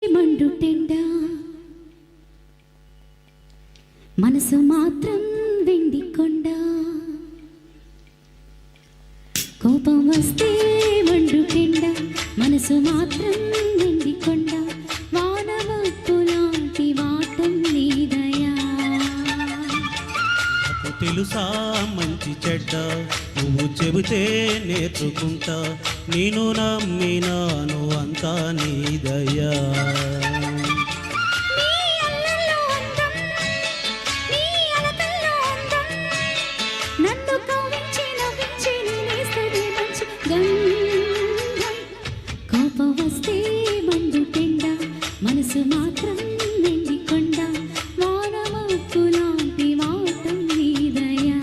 మండుటెండ మనసు మాత్రం వెండి కొండ కోపం వస్తే మండుటెండ మనసు మాత్రం వెండి కొండ వానవప్పు లాంటి వాటం నీదయా నాకు తెలుసా మంచి చెడ్డ నువ్వు చెబితే నేర్చుకుంటా నేను నమ్మినాను అంతా నీదయా కోపం వస్తే మండుటెండ మనసు మాత్రం వెండి కొండ వానవప్పు లాంటి వాటం నీదయా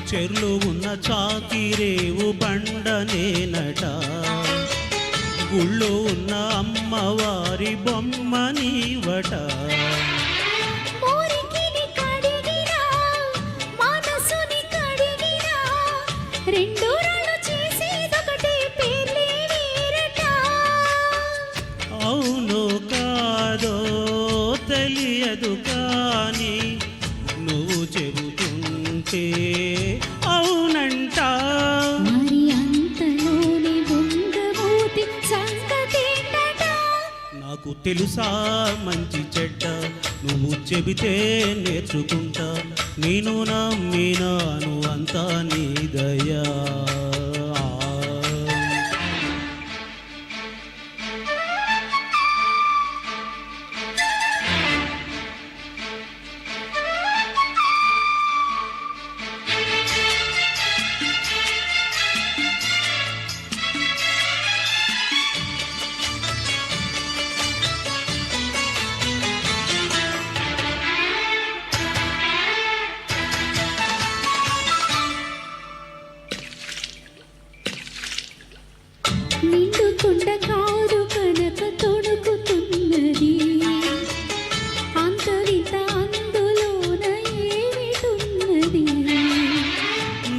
చెర్లు ఉన్న చాకిరేవు బండనేనట గుళ్ళో ఉన్న అమ్మవారి బొమ్మ నీవట అవును కాదో తెలియదు కానీ నువ్వు చెబుతుంటే అవునంట మరి అంతలోని బొంగబోతి సంగతేంటట నాకు తెలుసా మంచి చెడ్డ నువ్వు చెబితే నేర్చుకుంటా నేను నమ్మినాను అంతా నీదయా నిండుకుండ కాదు కనుక తొడుకుతున్నది అంతవిత అందులోన ఏమిటున్నది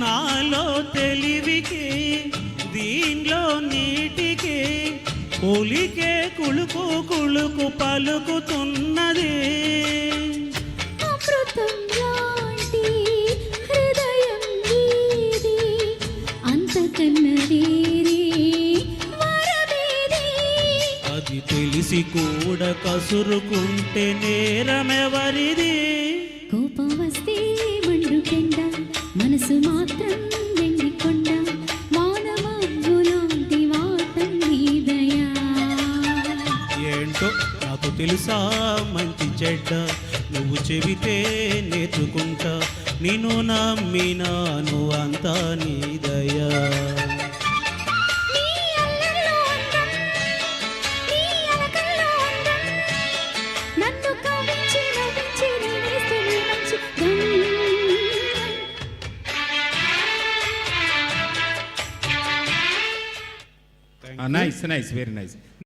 నాలో తెలివికి దీనిలో నీటికి ఒలికే కులుకు కులుకు పలుకుతున్నది అమృతం లాంటి హృదయం నీది అంతకన్నా వేరే వరమేది అది తెలిసి కూడా కసురుకుంటే నేరమెవరిది కోపం వస్తే మండుటెండ మనసు మాత్రం వెండి కొండ మానవవ్వు లాంటి వాటం నీదయా ఏంటో నాకు తెలుసా మంచి చెడ్డ నువ్వు చెబితే నేర్చుకుంటా నేను నమ్మినాను అంతా నీదయా నన్ను కవించి నవ్వించి నేనేస్తే నీ మంచి Nice, nice, very nice.